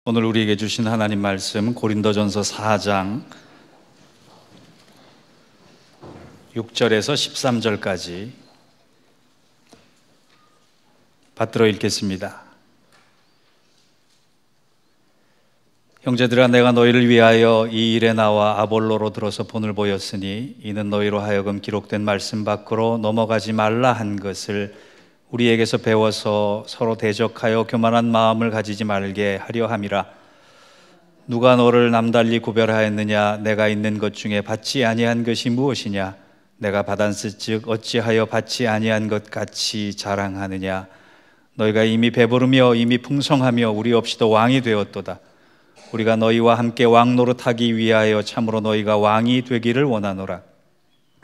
오늘 우리에게 주신 하나님 말씀 고린도전서 4장 6절에서 13절까지 받들어 읽겠습니다. 형제들아, 내가 너희를 위하여 이 일에 나와 아볼로로 들어서 본을 보였으니 이는 너희로 하여금 기록된 말씀 밖으로 넘어가지 말라 한 것을 우리에게서 배워서 서로 대적하여 교만한 마음을 가지지 말게 하려 함이라. 누가 너를 남달리 구별하였느냐? 내가 있는 것 중에 받지 아니한 것이 무엇이냐? 내가 받았을즉 어찌하여 받지 아니한 것 같이 자랑하느냐? 너희가 이미 배부르며 이미 풍성하며 우리 없이도 왕이 되었도다. 우리가 너희와 함께 왕 노릇하기 위하여 참으로 너희가 왕이 되기를 원하노라.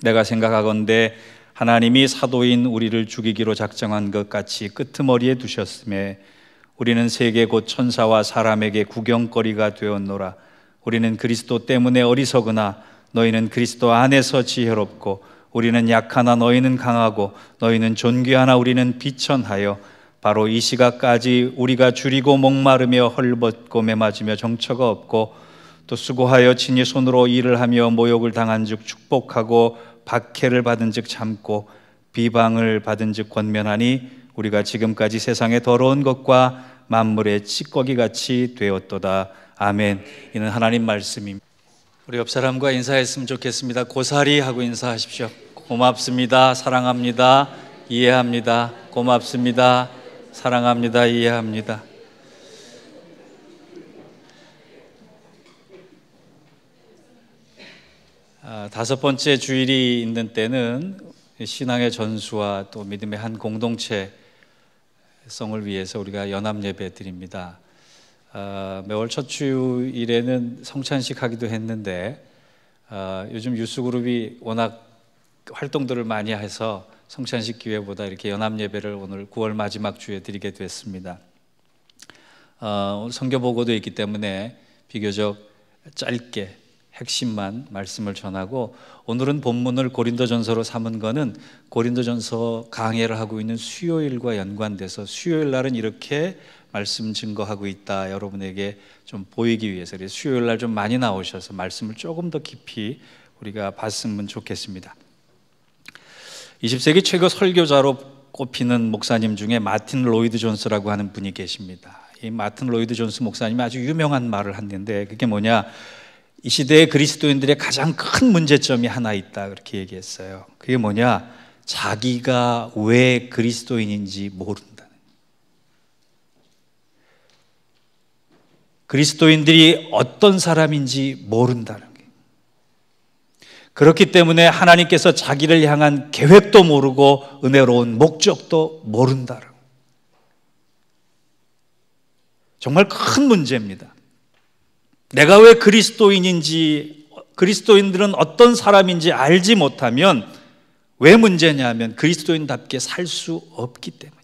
내가 생각하건대 하나님이 사도인 우리를 죽이기로 작정한 것 같이 끄트머리에 두셨음에 우리는 세계 곧 천사와 사람에게 구경거리가 되었노라. 우리는 그리스도 때문에 어리석으나 너희는 그리스도 안에서 지혜롭고 우리는 약하나 너희는 강하고 너희는 존귀하나 우리는 비천하여 바로 이 시각까지 우리가 줄이고 목마르며 헐벗고 매맞으며 정처가 없고 또 수고하여 친히 손으로 일을 하며 모욕을 당한 즉 축복하고 박해를 받은 즉 참고 비방을 받은 즉 권면하니 우리가 지금까지 세상의 더러운 것과 만물의 찌꺼기같이 되었도다. 아멘. 이는 하나님 말씀입니다. 우리 옆 사람과 인사했으면 좋겠습니다. 고사리 하고 인사하십시오. 고맙습니다. 사랑합니다. 이해합니다. 고맙습니다. 사랑합니다. 이해합니다. 다섯 번째 주일이 있는 때는 신앙의 전수와 또 믿음의 한 공동체성을 위해서 우리가 연합 예배 드립니다. 매월 첫 주일에는 성찬식 하기도 했는데 요즘 유스그룹이 워낙 활동들을 많이 해서 성찬식 기회보다 이렇게 연합 예배를 오늘 9월 마지막 주에 드리게 됐습니다. 오늘 선교 보고도 있기 때문에 비교적 짧게 핵심만 말씀을 전하고, 오늘은 본문을 고린도전서로 삼은 거는 고린도전서 강해를 하고 있는 수요일과 연관돼서 수요일 날은 이렇게 말씀 증거하고 있다 여러분에게 좀 보이기 위해서 수요일 날 좀 많이 나오셔서 말씀을 조금 더 깊이 우리가 봤으면 좋겠습니다. 20세기 최고 설교자로 꼽히는 목사님 중에 마틴 로이드 존스라고 하는 분이 계십니다. 이 마틴 로이드 존스 목사님이 아주 유명한 말을 했는데 그게 뭐냐, 이 시대의 그리스도인들의 가장 큰 문제점이 하나 있다 그렇게 얘기했어요. 그게 뭐냐, 자기가 왜 그리스도인인지 모른다는, 그리스도인들이 어떤 사람인지 모른다는 게, 그렇기 때문에 하나님께서 자기를 향한 계획도 모르고 은혜로운 목적도 모른다는, 정말 큰 문제입니다. 내가 왜 그리스도인인지, 그리스도인들은 어떤 사람인지 알지 못하면 왜 문제냐면 그리스도인답게 살 수 없기 때문이에요.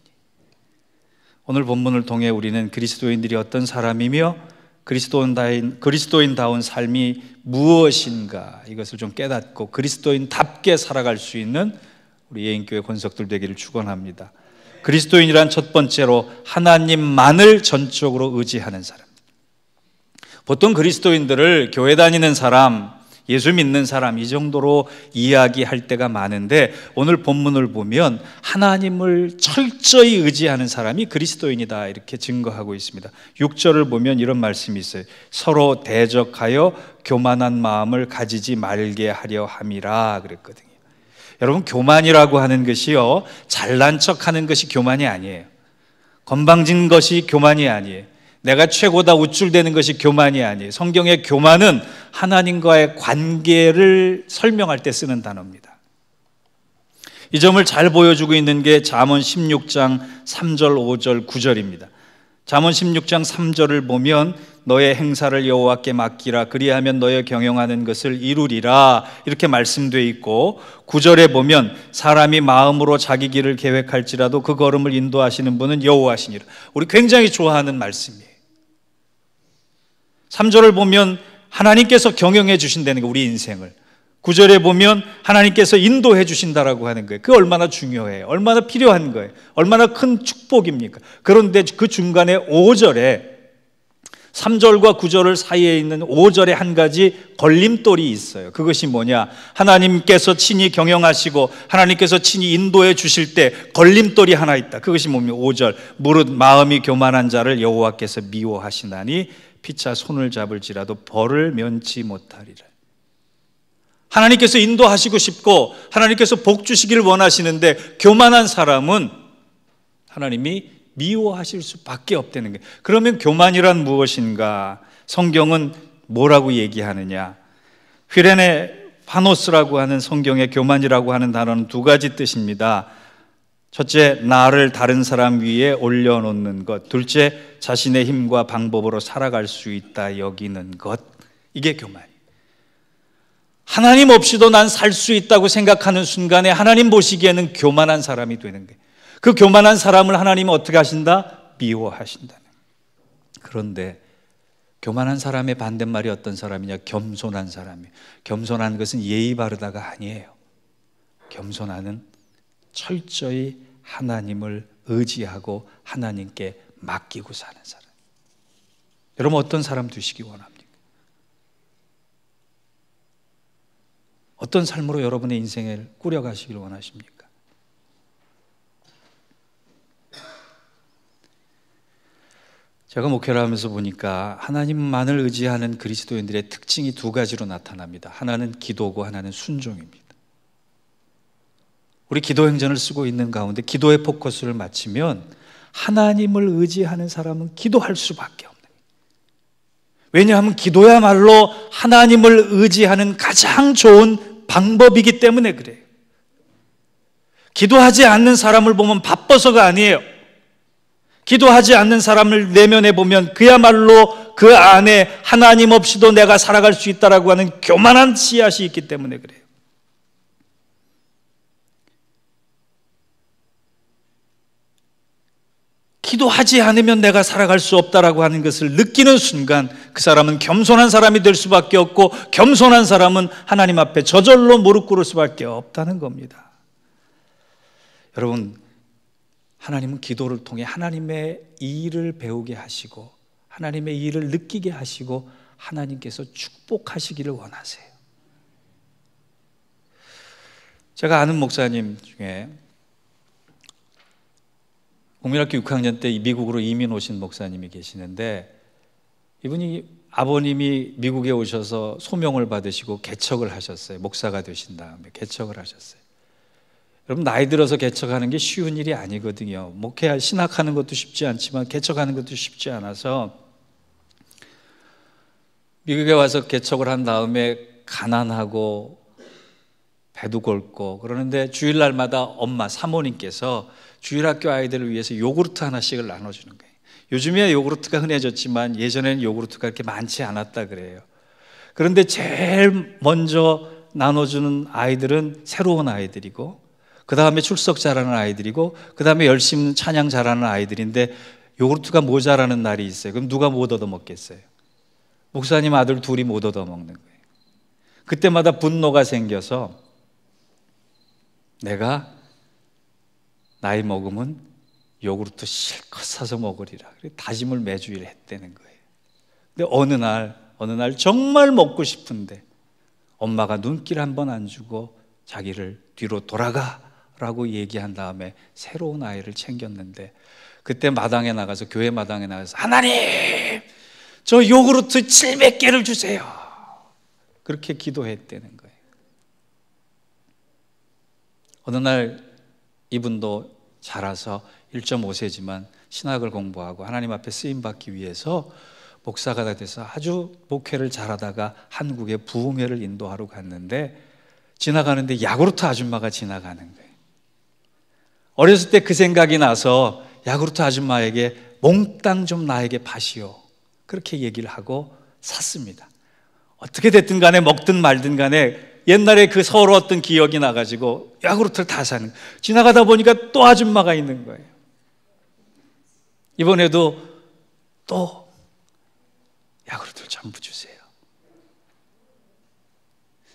오늘 본문을 통해 우리는 그리스도인들이 어떤 사람이며 그리스도인다운 삶이 무엇인가 이것을 좀 깨닫고 그리스도인답게 살아갈 수 있는 우리 예인교회 권석들 되기를 축원합니다. 그리스도인이란 첫 번째로 하나님만을 전적으로 의지하는 사람. 보통 그리스도인들을 교회 다니는 사람, 예수 믿는 사람 이 정도로 이야기할 때가 많은데 오늘 본문을 보면 하나님을 철저히 의지하는 사람이 그리스도인이다 이렇게 증거하고 있습니다. 6절을 보면 이런 말씀이 있어요. 서로 대적하여 교만한 마음을 가지지 말게 하려 함이라 그랬거든요. 여러분, 교만이라고 하는 것이요, 잘난 척하는 것이 교만이 아니에요. 건방진 것이 교만이 아니에요. 내가 최고다 우쭐대는 것이 교만이 아니에요. 성경의 교만은 하나님과의 관계를 설명할 때 쓰는 단어입니다. 이 점을 잘 보여주고 있는 게 잠언 16장 3절, 5절, 9절입니다. 잠언 16장 3절을 보면 너의 행사를 여호와께 맡기라 그리하면 너의 경영하는 것을 이루리라 이렇게 말씀되어 있고, 9절에 보면 사람이 마음으로 자기 길을 계획할지라도 그 걸음을 인도하시는 분은 여호와시니라. 우리 굉장히 좋아하는 말씀이에요. 3절을 보면 하나님께서 경영해 주신다는 거, 우리 인생을. 9절에 보면 하나님께서 인도해 주신다라고 하는 거예요. 그게 얼마나 중요해요. 얼마나 필요한 거예요. 얼마나 큰 축복입니까? 그런데 그 중간에 5절에 3절과 9절 사이에 있는 5절에 한 가지 걸림돌이 있어요. 그것이 뭐냐? 하나님께서 친히 경영하시고 하나님께서 친히 인도해 주실 때 걸림돌이 하나 있다. 그것이 뭡니까? 5절, 무릇 마음이 교만한 자를 여호와께서 미워하시나니 피차 손을 잡을지라도 벌을 면치 못하리라. 하나님께서 인도하시고 싶고 하나님께서 복 주시기를 원하시는데 교만한 사람은 하나님이 미워하실 수밖에 없다는 거예요. 그러면 교만이란 무엇인가? 성경은 뭐라고 얘기하느냐? 휘레네 파노스라고 하는 성경의 교만이라고 하는 단어는 두 가지 뜻입니다. 첫째, 나를 다른 사람 위에 올려놓는 것. 둘째, 자신의 힘과 방법으로 살아갈 수 있다 여기는 것. 이게 교만이에요. 하나님 없이도 난 살 수 있다고 생각하는 순간에 하나님 보시기에는 교만한 사람이 되는 거예요. 그 교만한 사람을 하나님은 어떻게 하신다? 미워하신다. 그런데 교만한 사람의 반대말이 어떤 사람이냐? 겸손한 사람이에요. 겸손한 것은 예의 바르다가 아니에요. 겸손하는 철저히 하나님을 의지하고 하나님께 맡기고 사는 사람. 여러분 어떤 사람 되시기 원합니까? 어떤 삶으로 여러분의 인생을 꾸려가시길 원하십니까? 제가 목회를 하면서 보니까 하나님만을 의지하는 그리스도인들의 특징이 두 가지로 나타납니다. 하나는 기도고 하나는 순종입니다. 우리 기도 행전을 쓰고 있는 가운데 기도의 포커스를 맞추면 하나님을 의지하는 사람은 기도할 수밖에 없는 거예요. 왜냐하면 기도야말로 하나님을 의지하는 가장 좋은 방법이기 때문에 그래요. 기도하지 않는 사람을 보면 바빠서가 아니에요. 기도하지 않는 사람을 내면해 보면 그야말로 그 안에 하나님 없이도 내가 살아갈 수 있다라고 하는 교만한 씨앗이 있기 때문에 그래요. 기도하지 않으면 내가 살아갈 수 없다라고 하는 것을 느끼는 순간 그 사람은 겸손한 사람이 될 수밖에 없고 겸손한 사람은 하나님 앞에 저절로 무릎 꿇을 수밖에 없다는 겁니다. 여러분, 하나님은 기도를 통해 하나님의 일을 배우게 하시고 하나님의 일을 느끼게 하시고 하나님께서 축복하시기를 원하세요. 제가 아는 목사님 중에 국민학교 6학년 때 미국으로 이민 오신 목사님이 계시는데 이분이 아버님이 미국에 오셔서 소명을 받으시고 개척을 하셨어요. 목사가 되신 다음에 개척을 하셨어요. 여러분 나이 들어서 개척하는 게 쉬운 일이 아니거든요. 목회 신학하는 것도 쉽지 않지만 개척하는 것도 쉽지 않아서 미국에 와서 개척을 한 다음에 가난하고 배도 곪고 그러는데 주일날마다 엄마 사모님께서 주일학교 아이들을 위해서 요구르트 하나씩을 나눠주는 거예요. 요즘에 요구르트가 흔해졌지만 예전에는 요구르트가 그렇게 많지 않았다 그래요. 그런데 제일 먼저 나눠주는 아이들은 새로운 아이들이고 그 다음에 출석 잘하는 아이들이고 그 다음에 열심히 찬양 잘하는 아이들인데 요구르트가 모자라는 날이 있어요. 그럼 누가 못 얻어먹겠어요? 목사님 아들 둘이 못 얻어먹는 거예요. 그때마다 분노가 생겨서 내가 나이 먹으면 요구르트 실컷 사서 먹으리라. 다짐을 매주일 했다는 거예요. 근데 어느 날 정말 먹고 싶은데 엄마가 눈길 한 번 안 주고 자기를 뒤로 돌아가라고 얘기한 다음에 새로운 아이를 챙겼는데 그때 마당에 나가서 교회 마당에 나가서 하나님 저 요구르트 700개를 주세요. 그렇게 기도했다는 거예요. 어느 날 이분도 자라서 1.5세지만 신학을 공부하고 하나님 앞에 쓰임받기 위해서 목사가 돼서 아주 목회를 잘하다가 한국에 부흥회를 인도하러 갔는데 지나가는데 야구르트 아줌마가 지나가는 거예요. 어렸을 때 그 생각이 나서 야구르트 아줌마에게 몽땅 좀 나에게 파시오. 그렇게 얘기를 하고 샀습니다. 어떻게 됐든 간에 먹든 말든 간에 옛날에 그 서러웠던 기억이 나가지고 야구르트를 다 사는 거예요. 지나가다 보니까 또 아줌마가 있는 거예요. 이번에도 또 야구르트를 전부 주세요.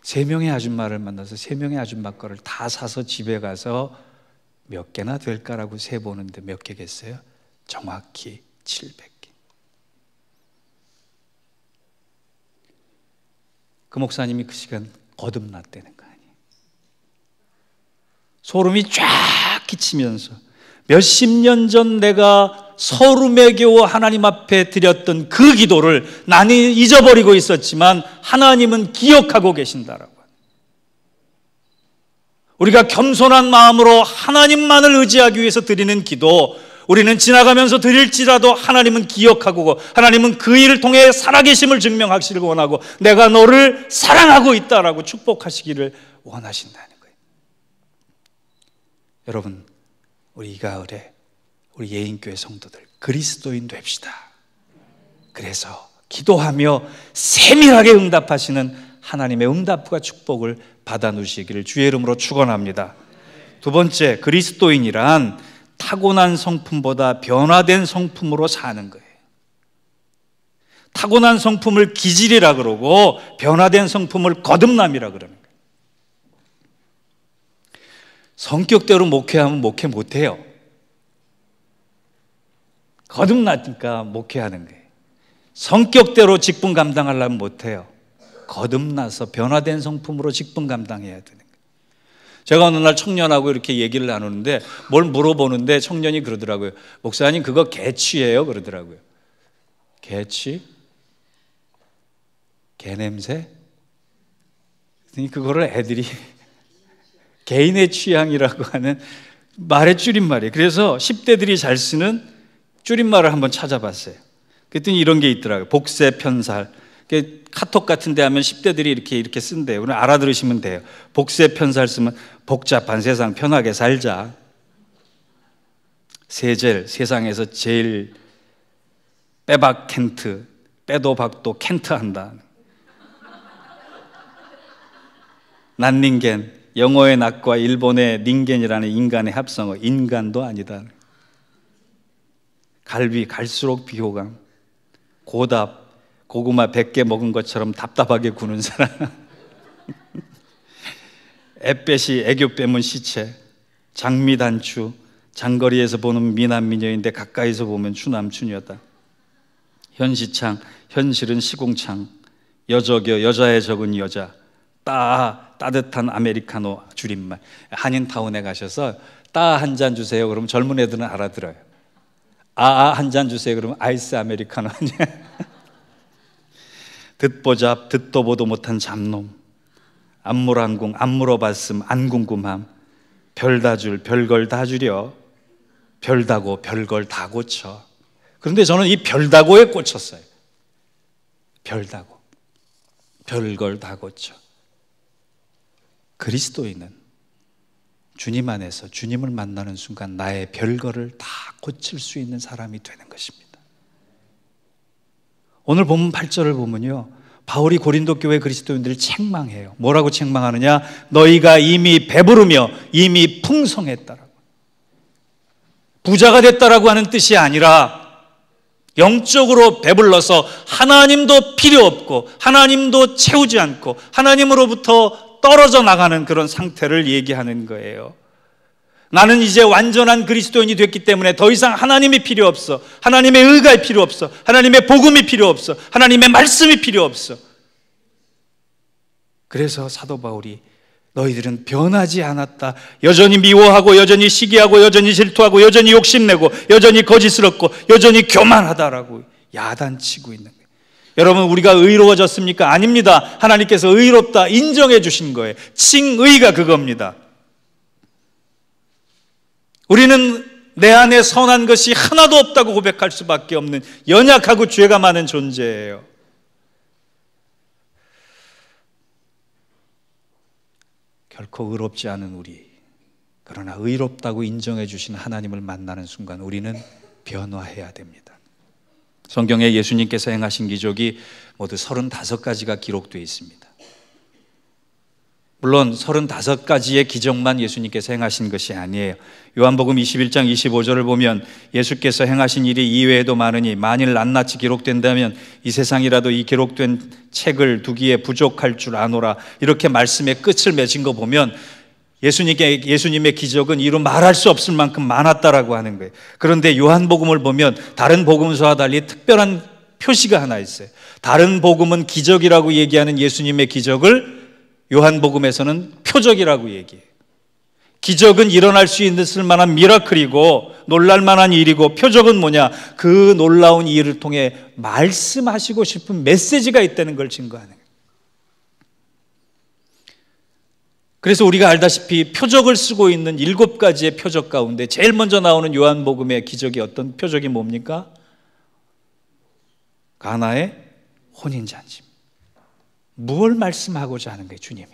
3명의 아줌마를 만나서 3명의 아줌마 거를 다 사서 집에 가서 몇 개나 될까라고 세보는데 몇 개겠어요? 정확히 700개. 그 목사님이 그 시간 거듭났다는 거 아니에요. 소름이 쫙 끼치면서 몇십 년 전 내가 소름에 겨워 하나님 앞에 드렸던 그 기도를 나는 잊어버리고 있었지만 하나님은 기억하고 계신다라고. 우리가 겸손한 마음으로 하나님만을 의지하기 위해서 드리는 기도, 우리는 지나가면서 드릴지라도 하나님은 기억하고 하나님은 그 일을 통해 살아계심을 증명하시길 원하고 내가 너를 사랑하고 있다라고 축복하시기를 원하신다는 거예요. 여러분, 우리 이 가을에 우리 예인교회 성도들 그리스도인 됩시다. 그래서 기도하며 세밀하게 응답하시는 하나님의 응답과 축복을 받아 누시기를 주의 이름으로 축원합니다. 두 번째, 그리스도인이란 타고난 성품보다 변화된 성품으로 사는 거예요. 타고난 성품을 기질이라 그러고 변화된 성품을 거듭남이라 그러는 거예요. 성격대로 목회하면 목회 못해요. 거듭나니까 목회하는 거예요. 성격대로 직분 감당하려면 못해요. 거듭나서 변화된 성품으로 직분 감당해야 되는 거예요. 제가 어느 날 청년하고 이렇게 얘기를 나누는데 뭘 물어보는데 청년이 그러더라고요. 목사님 그거 개취예요? 그러더라고요. 개취? 개냄새? 그거를 애들이 개인의 취향이라고 하는 말의 줄임말이에요. 그래서 10대들이 잘 쓰는 줄임말을 한번 찾아봤어요. 그랬더니 이런 게 있더라고요. 복세 편살. 카톡 같은 데 하면 10대들이 이렇게 쓴대요. 오늘 알아들으시면 돼요. 복세 편살 쓰면 복잡한 세상 편하게 살자. 세젤, 세상에서 제일 빼박 켄트, 빼도 박도 켄트 한다. 난닝겐, 영어의 낫과 일본의 닌겐이라는 인간의 합성어, 인간도 아니다. 갈비, 갈수록 비호감. 고답, 고구마 100개 먹은 것처럼 답답하게 구는 사람. 햇볕이 애교 빼문 시체. 장미단추, 장거리에서 보는 미남 미녀인데 가까이서 보면 추남추녀다. 현시창, 현실은 시궁창. 여적여, 여자의 적은 여자. 따뜻한 아메리카노 줄임말. 한인타운에 가셔서 따 한 잔 주세요 그러면 젊은 애들은 알아들어요. 한 잔 주세요 그러면 아이스 아메리카노. 듣보잡, 듣도 보도 못한 잡놈. 안물안궁, 안 물어봤음, 안 궁금함. 별다줄, 별걸 다 주려. 별다고, 별걸 다 고쳐. 그런데 저는 이 별다고에 꽂혔어요. 별다고, 별걸 다 고쳐. 그리스도인은 주님 안에서 주님을 만나는 순간 나의 별거를 다 고칠 수 있는 사람이 되는 것입니다. 오늘 본문 8절을 보면요, 바울이 고린도 교회 그리스도인들을 책망해요. 뭐라고 책망하느냐? 너희가 이미 배부르며 이미 풍성했다라고. 부자가 됐다라고 하는 뜻이 아니라 영적으로 배불러서 하나님도 필요 없고 하나님도 채우지 않고 하나님으로부터 떨어져 나가는 그런 상태를 얘기하는 거예요. 나는 이제 완전한 그리스도인이 됐기 때문에 더 이상 하나님이 필요 없어. 하나님의 의가 필요 없어. 하나님의 복음이 필요 없어. 하나님의 말씀이 필요 없어. 그래서 사도 바울이 너희들은 변하지 않았다. 여전히 미워하고 여전히 시기하고 여전히 질투하고 여전히 욕심내고 여전히 거짓스럽고 여전히 교만하다라고 야단치고 있는 거예요. 여러분, 우리가 의로워졌습니까? 아닙니다. 하나님께서 의롭다 인정해 주신 거예요. 칭의가 그겁니다. 우리는 내 안에 선한 것이 하나도 없다고 고백할 수밖에 없는 연약하고 죄가 많은 존재예요. 결코 의롭지 않은 우리, 그러나 의롭다고 인정해 주신 하나님을 만나는 순간 우리는 변화해야 됩니다. 성경에 예수님께서 행하신 기적이 모두 35가지가 기록되어 있습니다. 물론 35가지의 기적만 예수님께서 행하신 것이 아니에요. 요한복음 21장 25절을 보면 예수께서 행하신 일이 이외에도 많으니 만일 낱낱이 기록된다면 이 세상이라도 이 기록된 책을 두기에 부족할 줄 아노라, 이렇게 말씀의 끝을 맺은 거 보면 예수님의 기적은 이루 말할 수 없을 만큼 많았다라고 하는 거예요. 그런데 요한복음을 보면 다른 복음서와 달리 특별한 표시가 하나 있어요. 다른 복음은 기적이라고 얘기하는 예수님의 기적을 요한복음에서는 표적이라고 얘기해요. 기적은 일어날 수 있을 만한 미라클이고 놀랄 만한 일이고, 표적은 뭐냐? 그 놀라운 일을 통해 말씀하시고 싶은 메시지가 있다는 걸 증거하는 거예요. 그래서 우리가 알다시피 표적을 쓰고 있는 7가지의 표적 가운데 제일 먼저 나오는 요한복음의 기적이 어떤 표적이 뭡니까? 가나의 혼인잔치. 무엇을 말씀하고자 하는 거예요, 주님이?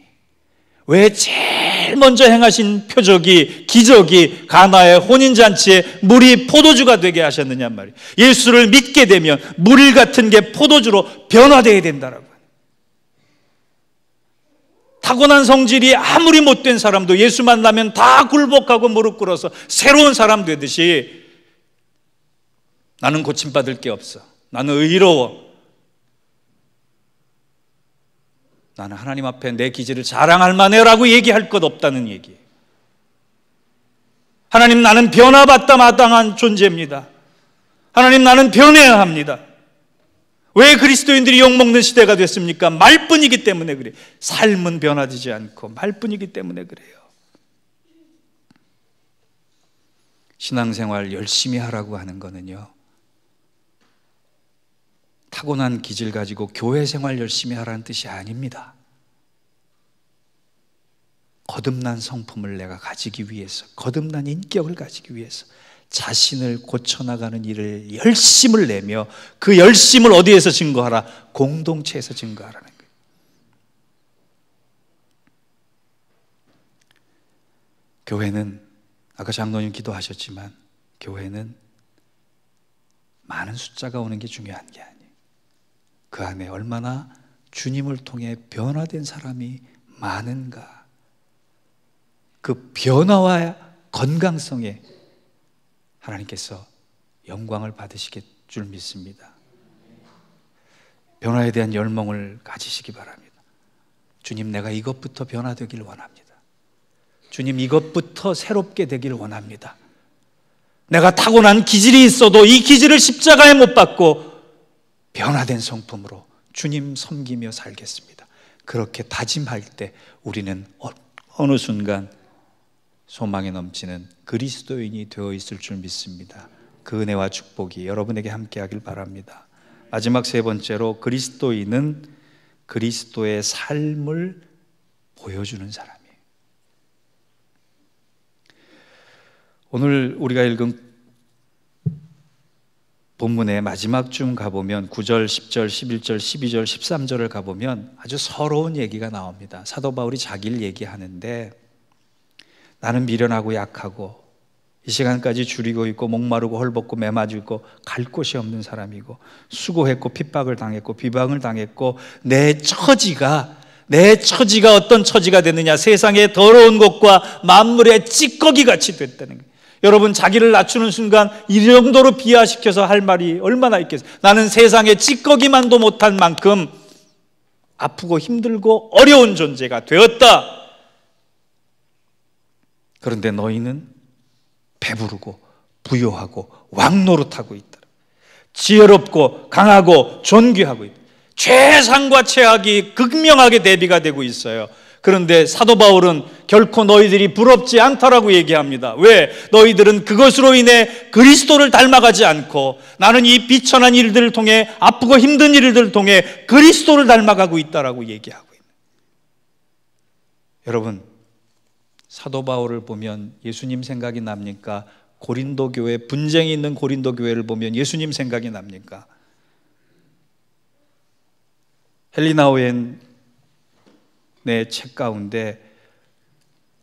왜 제일 먼저 행하신 표적이, 기적이 가나의 혼인잔치에 물이 포도주가 되게 하셨느냐 말이에요. 예수를 믿게 되면 물 같은 게 포도주로 변화되어야 된다라고. 타고난 성질이 아무리 못된 사람도 예수 만나면 다 굴복하고 무릎 꿇어서 새로운 사람 되듯이, 나는 고침받을 게 없어, 나는 의로워, 나는 하나님 앞에 내 기질을 자랑할 만해라고 얘기할 것 없다는 얘기예요. 하나님, 나는 변화받다 마땅한 존재입니다. 하나님, 나는 변해야 합니다. 왜 그리스도인들이 욕먹는 시대가 됐습니까? 말뿐이기 때문에 그래요. 삶은 변화되지 않고 말뿐이기 때문에 그래요. 신앙생활 열심히 하라고 하는 거는요, 타고난 기질 가지고 교회 생활 열심히 하라는 뜻이 아닙니다. 거듭난 성품을 내가 가지기 위해서, 거듭난 인격을 가지기 위해서 자신을 고쳐나가는 일을 열심을 내며, 그 열심을 어디에서 증거하라? 공동체에서 증거하라는 거예요. 교회는, 아까 장로님 기도하셨지만, 교회는 많은 숫자가 오는 게 중요한 게 아니에요. 그 안에 얼마나 주님을 통해 변화된 사람이 많은가, 그 변화와 건강성에 하나님께서 영광을 받으시길 줄 믿습니다. 변화에 대한 열망을 가지시기 바랍니다. 주님, 내가 이것부터 변화되길 원합니다. 주님, 이것부터 새롭게 되길 원합니다. 내가 타고난 기질이 있어도 이 기질을 십자가에 못 박고 변화된 성품으로 주님 섬기며 살겠습니다. 그렇게 다짐할 때 우리는 어느 순간 소망이 넘치는 그리스도인이 되어 있을 줄 믿습니다. 그 은혜와 축복이 여러분에게 함께하길 바랍니다. 마지막 세 번째로, 그리스도인은 그리스도의 삶을 보여주는 사람이에요. 오늘 우리가 읽은 본문의 마지막쯤 가보면 9절, 10절, 11절, 12절, 13절을 가보면 아주 서러운 얘기가 나옵니다. 사도 바울이 자기를 얘기하는데, 나는 미련하고 약하고 이 시간까지 줄이고 있고 목마르고 헐벗고 매맞고 있고 갈 곳이 없는 사람이고, 수고했고 핍박을 당했고 비방을 당했고, 내 처지가 어떤 처지가 됐느냐? 세상의 더러운 것과 만물의 찌꺼기 같이 됐다는 거예요. 여러분, 자기를 낮추는 순간 이 정도로 비하시켜서 할 말이 얼마나 있겠어요? 나는 세상의 찌꺼기만도 못한 만큼 아프고 힘들고 어려운 존재가 되었다. 그런데 너희는 배부르고 부요하고 왕노릇하고 있다. 지혜롭고 강하고 존귀하고 있다. 최상과 최악이 극명하게 대비가 되고 있어요. 그런데 사도 바울은 결코 너희들이 부럽지 않다라고 얘기합니다. 왜? 너희들은 그것으로 인해 그리스도를 닮아가지 않고, 나는 이 비천한 일들을 통해, 아프고 힘든 일들을 통해 그리스도를 닮아가고 있다라고 얘기하고 있는. 여러분, 사도 바울을 보면 예수님 생각이 납니까? 고린도 교회, 분쟁이 있는 고린도 교회를 보면 예수님 생각이 납니까? 헬리나 오웬의 책 가운데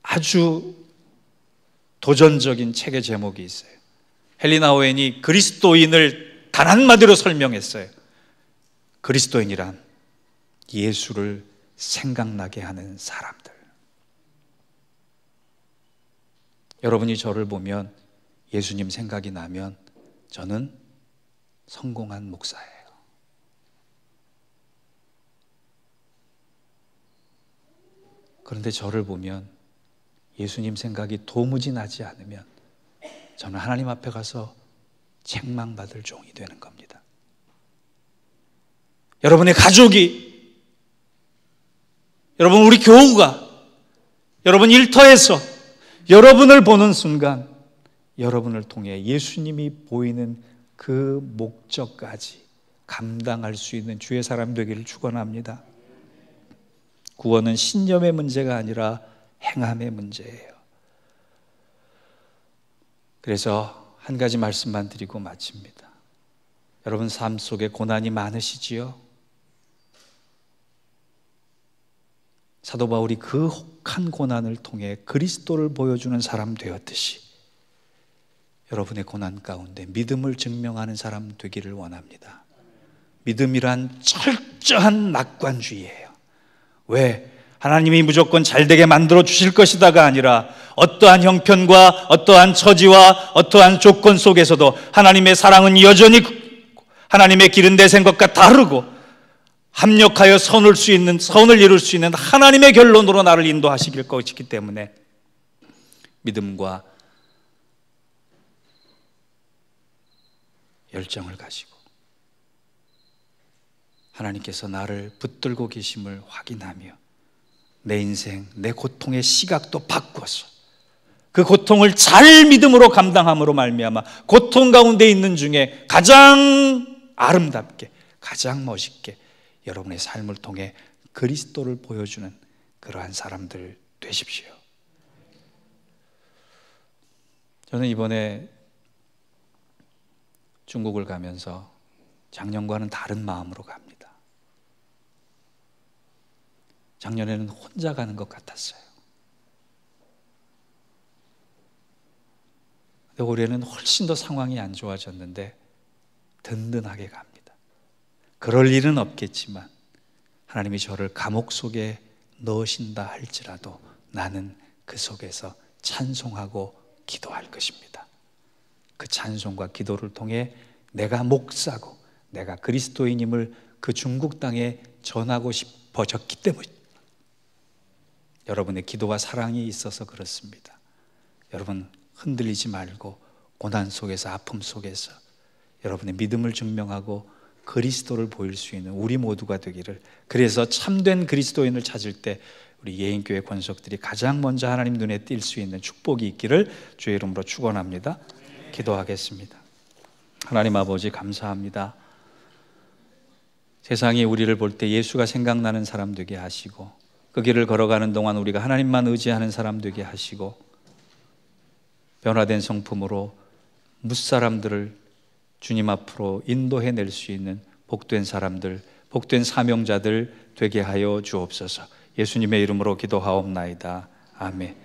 아주 도전적인 책의 제목이 있어요. 헬리나 오웬이 그리스도인을 단 한마디로 설명했어요. 그리스도인이란 예수를 생각나게 하는 사람들. 여러분이 저를 보면 예수님 생각이 나면 저는 성공한 목사예요. 그런데 저를 보면 예수님 생각이 도무지 나지 않으면 저는 하나님 앞에 가서 책망받을 종이 되는 겁니다. 여러분의 가족이, 여러분 우리 교우가, 여러분 일터에서 여러분을 보는 순간 여러분을 통해 예수님이 보이는 그 목적까지 감당할 수 있는 주의 사람 되기를 축원합니다. 구원은 신념의 문제가 아니라 행함의 문제예요. 그래서 한 가지 말씀만 드리고 마칩니다. 여러분 삶 속에 고난이 많으시지요? 사도 바울이 그 혹한 고난을 통해 그리스도를 보여주는 사람 되었듯이 여러분의 고난 가운데 믿음을 증명하는 사람 되기를 원합니다. 믿음이란 철저한 낙관주의예요. 왜? 하나님이 무조건 잘되게 만들어 주실 것이다가 아니라 어떠한 형편과 어떠한 처지와 어떠한 조건 속에서도 하나님의 사랑은 여전히 하나님의 길은 내 생각과 다르고 합력하여 선을 이룰 수 있는 하나님의 결론으로 나를 인도하시길 것이기 때문에 믿음과 열정을 가지고 하나님께서 나를 붙들고 계심을 확인하며 내 인생, 내 고통의 시각도 바꿔서 그 고통을 잘 믿음으로 감당함으로 말미암아 고통 가운데 있는 중에 가장 아름답게, 가장 멋있게 여러분의 삶을 통해 그리스도를 보여주는 그러한 사람들 되십시오. 저는 이번에 중국을 가면서 작년과는 다른 마음으로 갑니다. 작년에는 혼자 가는 것 같았어요. 근데 올해는 훨씬 더 상황이 안 좋아졌는데 든든하게 갑니다. 그럴 일은 없겠지만 하나님이 저를 감옥 속에 넣으신다 할지라도 나는 그 속에서 찬송하고 기도할 것입니다. 그 찬송과 기도를 통해 내가 목사고 내가 그리스도인임을 그 중국 땅에 전하고 싶어졌기 때문에 여러분의 기도와 사랑이 있어서 그렇습니다. 여러분 흔들리지 말고 고난 속에서 아픔 속에서 여러분의 믿음을 증명하고 그리스도를 보일 수 있는 우리 모두가 되기를, 그래서 참된 그리스도인을 찾을 때 우리 예인교회 권속들이 가장 먼저 하나님 눈에 띌 수 있는 축복이 있기를 주의 이름으로 축원합니다. 기도하겠습니다. 하나님 아버지 감사합니다. 세상이 우리를 볼 때 예수가 생각나는 사람 되게 하시고 그 길을 걸어가는 동안 우리가 하나님만 의지하는 사람 되게 하시고 변화된 성품으로 무사람들을 주님 앞으로 인도해낼 수 있는 복된 사람들, 복된 사명자들 되게 하여 주옵소서. 예수님의 이름으로 기도하옵나이다. 아멘.